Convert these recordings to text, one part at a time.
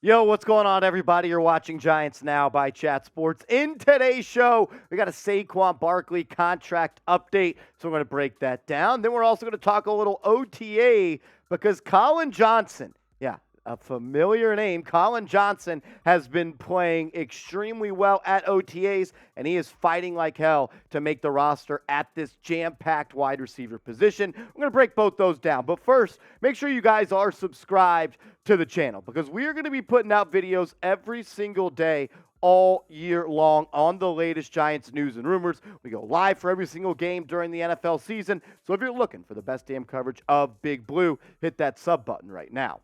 Yo, what's going on, everybody? You're watching Giants Now by Chat Sports. In today's show, we got a Saquon Barkley contract update, so we're going to break that down. Then we're also going to talk a little OTA because Collin Johnson, a familiar name, Collin Johnson has been playing extremely well at OTAs, and he is fighting like hell to make the roster at this jam-packed wide receiver position. We're going to break both those down. But first, make sure you guys are subscribed to the channel because we are going to be putting out videos every single day all year long on the latest Giants news and rumors. We go live for every single game during the NFL season. So if you're looking for the best damn coverage of Big Blue, hit that sub button right now.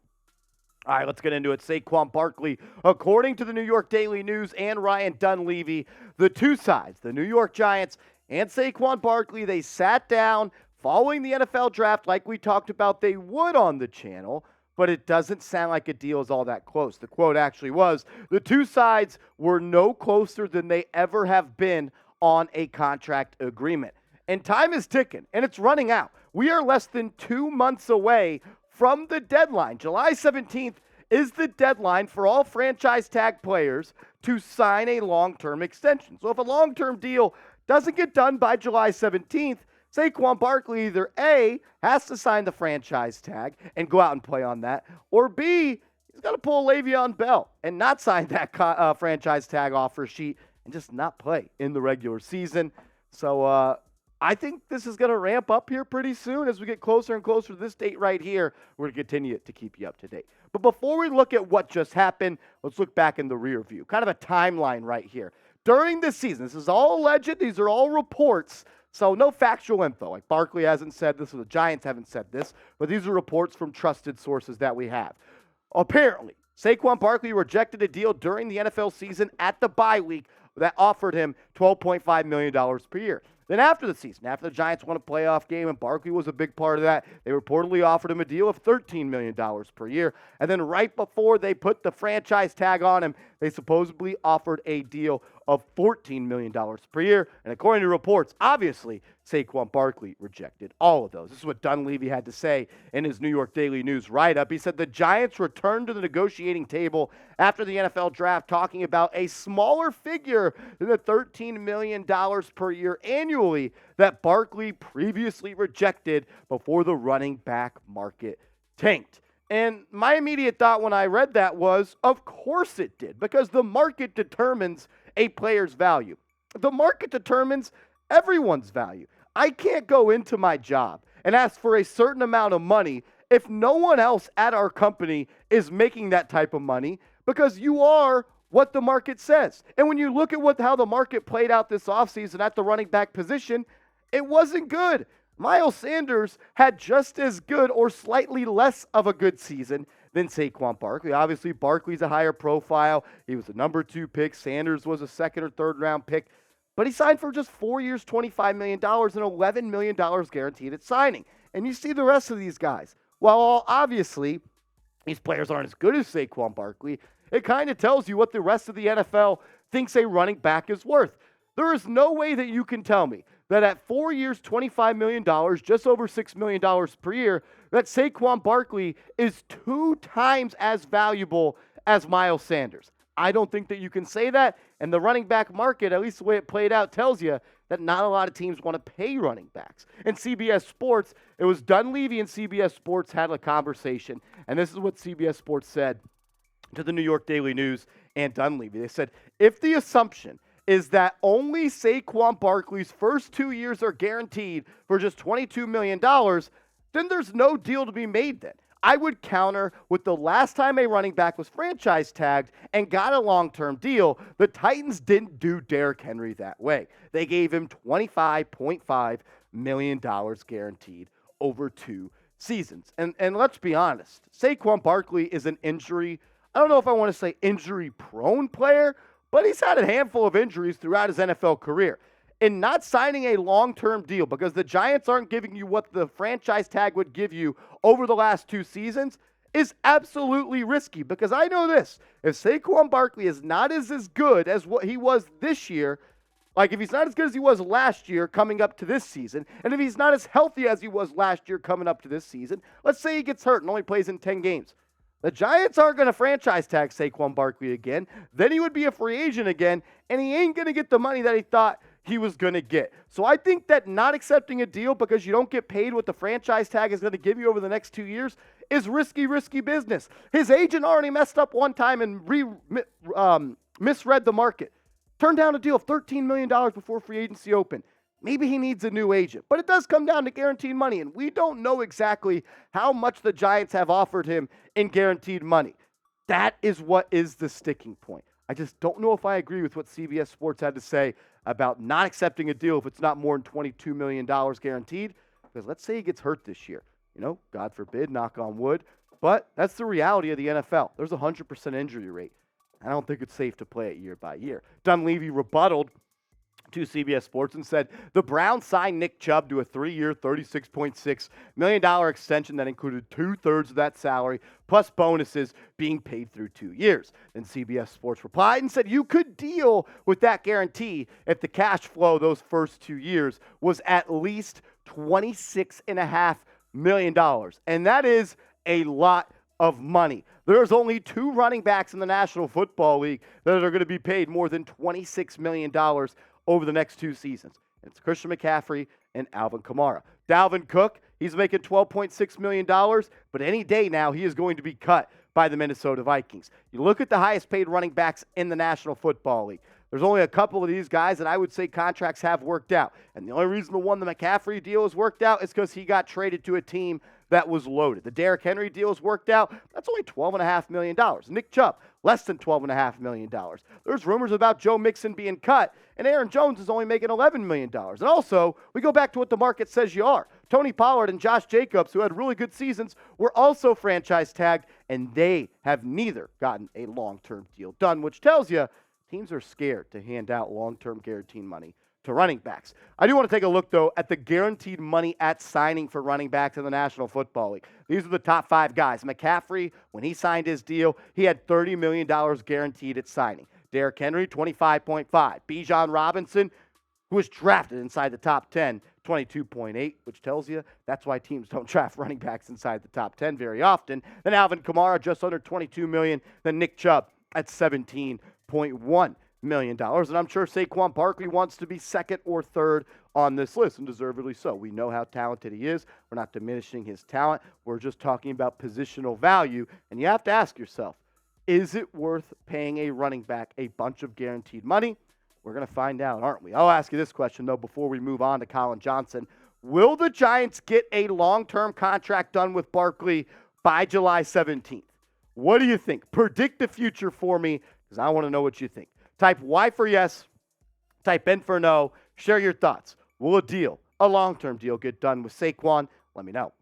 All right, let's get into it. Saquon Barkley, according to the New York Daily News and Ryan Dunleavy, the two sides, the New York Giants and Saquon Barkley, they sat down following the NFL draft like we talked about they would on the channel, but it doesn't sound like a deal is all that close. The quote actually was, the two sides were no closer than they ever have been on a contract agreement. And time is ticking, and it's running out. We are less than 2 months away from the deadline. July 17th is the deadline for all franchise tag players to sign a long-term extension. So if a long-term deal doesn't get done by July 17th, Saquon Barkley either A, has to sign the franchise tag and go out and play on that, or B, he's got to pull Le'Veon Bell and not sign that franchise tag offer sheet and just not play in the regular season. So I think this is going to ramp up here pretty soon as we get closer and closer to this date right here. We're going to continue to keep you up to date. But before we look at what just happened, let's look back in the rear view. Kind of a timeline right here. During this season, this is all alleged. These are all reports. So no factual info. Like Barkley hasn't said this or the Giants haven't said this. But these are reports from trusted sources that we have. Apparently, Saquon Barkley rejected a deal during the NFL season at the bye week that offered him $12.5 million per year. Then after the season, after the Giants won a playoff game, and Barkley was a big part of that, they reportedly offered him a deal of $13 million per year. And then right before they put the franchise tag on him, they supposedly offered a deal of $14 million per year. And according to reports, obviously, Saquon Barkley rejected all of those. This is what Dunleavy had to say in his New York Daily News write-up. He said the Giants returned to the negotiating table after the NFL draft, talking about a smaller figure than the $13 million per year annually that Barkley previously rejected before the running back market tanked. And my immediate thought when I read that was, of course it did, because the market determines a player's value. The market determines everyone's value. I can't go into my job and ask for a certain amount of money if no one else at our company is making that type of money, because you are what the market says. And when you look at how the market played out this offseason at the running back position, it wasn't good. Miles Sanders had just as good or slightly less of a good season than Saquon Barkley. Obviously, Barkley's a higher profile. He was a number 2 pick. Sanders was a second or third round pick. But he signed for just 4 years, $25 million, and $11 million guaranteed at signing. And you see the rest of these guys. While obviously these players aren't as good as Saquon Barkley, it kind of tells you what the rest of the NFL thinks a running back is worth. There is no way that you can tell me that at 4 years, $25 million, just over $6 million per year, that Saquon Barkley is 2 times as valuable as Miles Sanders. I don't think that you can say that, and the running back market, at least the way it played out, tells you that not a lot of teams want to pay running backs. And CBS Sports, it was Dunleavy and CBS Sports had a conversation, and this is what CBS Sports said to the New York Daily News and Dunleavy. They said, if the assumption is that only Saquon Barkley's first 2 years are guaranteed for just $22 million, then there's no deal to be made then. I would counter with the last time a running back was franchise tagged and got a long-term deal, the Titans didn't do Derrick Henry that way. They gave him $25.5 million guaranteed over 2 seasons. And let's be honest, Saquon Barkley is an I don't know if I want to say injury-prone player, but he's had a handful of injuries throughout his NFL career. In not signing a long-term deal, because the Giants aren't giving you what the franchise tag would give you over the last 2 seasons, is absolutely risky. Because I know this, if Saquon Barkley is not as good as what he was this year, like if he's not as good as he was last year coming up to this season, and if he's not as healthy as he was last year coming up to this season, let's say he gets hurt and only plays in 10 games. The Giants aren't going to franchise tag Saquon Barkley again. Then he would be a free agent again, and he ain't going to get the money that he thought he was going to get. So I think that not accepting a deal because you don't get paid what the franchise tag is going to give you over the next 2 years is risky business. His agent already messed up one time and misread the market. Turned down a deal of $13 million before free agency opened. Maybe he needs a new agent, but it does come down to guaranteed money, and we don't know exactly how much the Giants have offered him in guaranteed money. That is what is the sticking point. I just don't know if I agree with what CBS Sports had to say about not accepting a deal if it's not more than $22 million guaranteed, because let's say he gets hurt this year. God forbid, knock on wood, but that's the reality of the NFL. There's a 100% injury rate. I don't think it's safe to play it year by year. Dunleavy rebutted to CBS Sports and said the Browns signed Nick Chubb to a 3-year, $36.6 million extension that included 2/3 of that salary, plus bonuses being paid through 2 years. Then CBS Sports replied and said you could deal with that guarantee if the cash flow those first 2 years was at least $26.5 million. And that is a lot of money. There's only 2 running backs in the National Football League that are going to be paid more than $26 million over the next 2 seasons. It's Christian McCaffrey and Alvin Kamara. Dalvin Cook, he's making $12.6 million, but any day now he is going to be cut by the Minnesota Vikings. You look at the highest paid running backs in the National Football League. There's only a couple of these guys that I would say contracts have worked out. And the only reason the McCaffrey deal has worked out is because he got traded to a team that was loaded. The Derrick Henry deal has worked out. That's only $12.5 million. Nick Chubb, less than $12.5 million. There's rumors about Joe Mixon being cut, and Aaron Jones is only making $11 million. And also, we go back to what the market says you are. Tony Pollard and Josh Jacobs, who had really good seasons, were also franchise tagged, and they have neither gotten a long-term deal done, which tells you teams are scared to hand out long-term guaranteed money to running backs. I do want to take a look, though, at the guaranteed money at signing for running backs in the National Football League. These are the top 5 guys. McCaffrey, when he signed his deal, he had $30 million guaranteed at signing. Derrick Henry, $25.5. Bijan Robinson, who was drafted inside the top 10, $22.8, which tells you that's why teams don't draft running backs inside the top 10 very often. Then Alvin Kamara, just under $22 million. Then Nick Chubb at $17.1 million. And I'm sure Saquon Barkley wants to be second or third on this list, and deservedly so. We know how talented he is. We're not diminishing his talent. We're just talking about positional value. And you have to ask yourself, is it worth paying a running back a bunch of guaranteed money? We're going to find out, aren't we? I'll ask you this question, though, before we move on to Collin Johnson. Will the Giants get a long-term contract done with Barkley by July 17th? What do you think? Predict the future for me, because I want to know what you think. Type Y for yes, type N for no. Share your thoughts. Will a long-term deal, get done with Saquon? Let me know.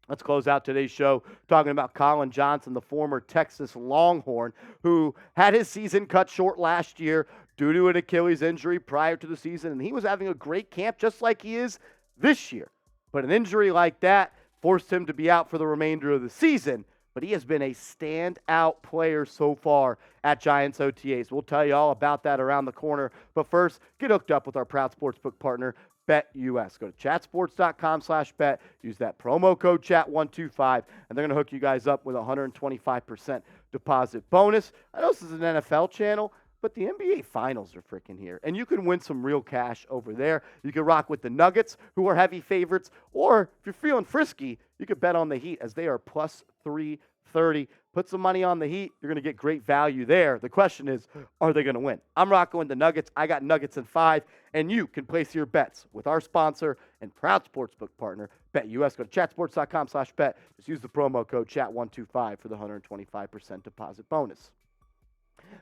Let's close out today's show talking about Collin Johnson, the former Texas Longhorn, who had his season cut short last year due to an Achilles injury prior to the season, and he was having a great camp just like he is this year. But an injury like that forced him to be out for the remainder of the season, but he has been a standout player so far at Giants OTAs. We'll tell you all about that around the corner, but first, get hooked up with our proud sportsbook partner, BetUS. Go to chatsports.com/bet. Use that promo code chat125, and they're going to hook you guys up with a 125% deposit bonus. I know this is an NFL channel, but the NBA Finals are freaking here, and you can win some real cash over there. You can rock with the Nuggets, who are heavy favorites, or if you're feeling frisky, you could bet on the Heat as they are plus 330. Put some money on the Heat. You're going to get great value there. The question is, are they going to win? I'm rocking with the Nuggets. I got Nuggets in 5, and you can place your bets with our sponsor and proud sportsbook partner, BetUS. Go to chatsports.com/bet. Just use the promo code chat125 for the 125% deposit bonus.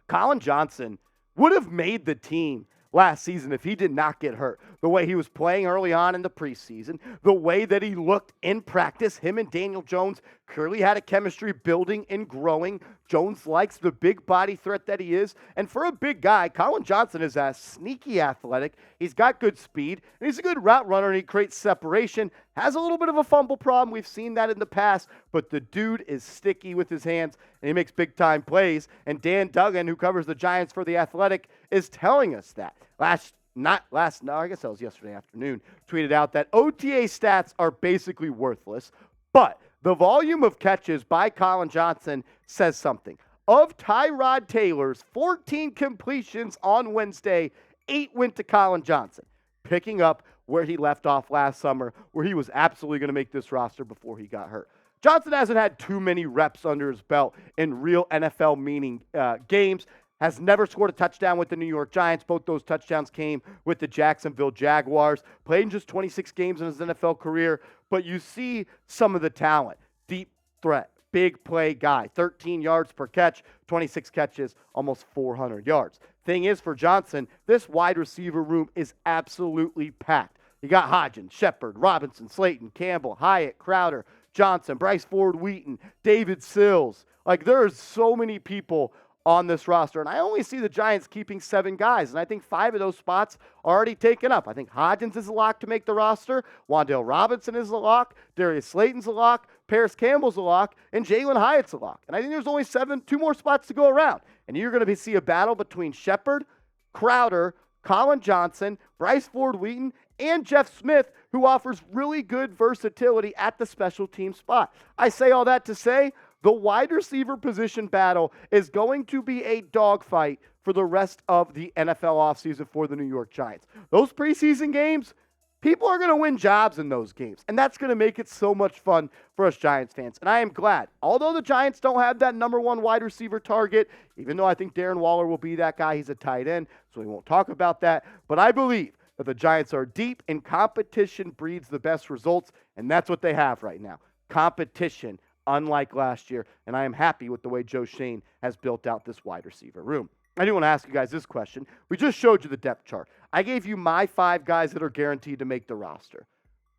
Collin Johnson would have made the team last season if he did not get hurt. The way he was playing early on in the preseason, the way that he looked in practice, him and Daniel Jones clearly had a chemistry building and growing. Jones likes the big body threat that he is. And for a big guy, Collin Johnson is sneaky athletic. He's got good speed, and he's a good route runner, and he creates separation. Has a little bit of a fumble problem. We've seen that in the past, but the dude is sticky with his hands, and he makes big-time plays. And Dan Duggan, who covers the Giants for The Athletic, is telling us that. I guess that was yesterday afternoon, tweeted out that OTA stats are basically worthless, but The volume of catches by Collin Johnson says something. Of Tyrod Taylor's 14 completions on Wednesday, 8 went to Collin Johnson, picking up where he left off last summer, where he was absolutely going to make this roster before he got hurt. Johnson hasn't had too many reps under his belt in real NFL meaning games, has never scored a touchdown with the New York Giants. Both those touchdowns came with the Jacksonville Jaguars. Played in just 26 games in his NFL career, but you see some of the talent. Deep threat, big play guy, 13 yards per catch, 26 catches, almost 400 yards. Thing is, for Johnson, this wide receiver room is absolutely packed. You got Hodgins, Shepard, Robinson, Slayton, Campbell, Hyatt, Crowder, Johnson, Bryce Ford Wheaton, David Sills. Like, there are so many people on this roster, and I only see the Giants keeping 7 guys, and I think 5 of those spots are already taken up. I think Hodgins is a lock to make the roster, Wan'Dale Robinson is a lock, Darius Slayton's a lock, Paris Campbell's a lock, and Jalen Hyatt's a lock. And I think there's only 2 more spots to go around, and you're going to see a battle between Shepard, Crowder, Collin Johnson, Bryce Ford Wheaton, and Jeff Smith, who offers really good versatility at the special team spot. I say all that to say, the wide receiver position battle is going to be a dogfight for the rest of the NFL offseason for the New York Giants. Those preseason games, people are going to win jobs in those games, and that's going to make it so much fun for us Giants fans. And I am glad, although the Giants don't have that number 1 wide receiver target, even though I think Darren Waller will be that guy, he's a tight end, so we won't talk about that. But I believe that the Giants are deep, and competition breeds the best results, and that's what they have right now. Competition, unlike last year, and I am happy with the way Joe Shane has built out this wide receiver room. I do want to ask you guys this question. We just showed you the depth chart. I gave you my 5 guys that are guaranteed to make the roster.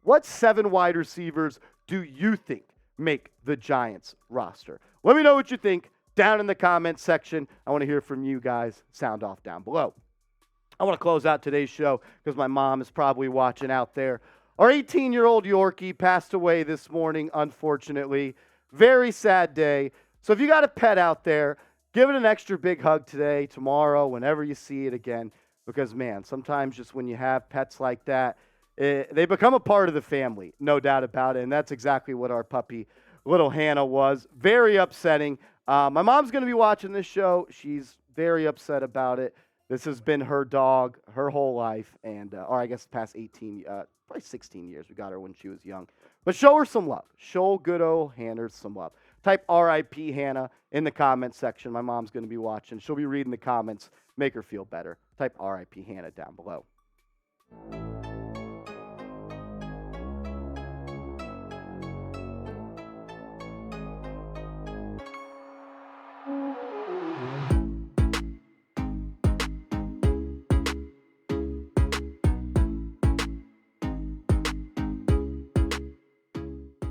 What 7 wide receivers do you think make the Giants roster? Let me know what you think down in the comments section. I want to hear from you guys. Sound off down below. I want to close out today's show because my mom is probably watching out there. Our 18-year-old Yorkie passed away this morning, unfortunately. Very sad day. So if you got a pet out there, give it an extra big hug today, tomorrow, whenever you see it again. Because, man, sometimes just when you have pets like that, they become a part of the family, no doubt about it. And that's exactly what our puppy, little Hannah, was. Very upsetting. My mom's going to be watching this show. She's very upset about it. This has been her dog her whole life, and or I guess the past 18, probably 16 years. We got her when she was young. But show her some love. Show good old Hannah some love. Type RIP Hannah in the comments section. My mom's going to be watching. She'll be reading the comments. Make her feel better. Type RIP Hannah down below.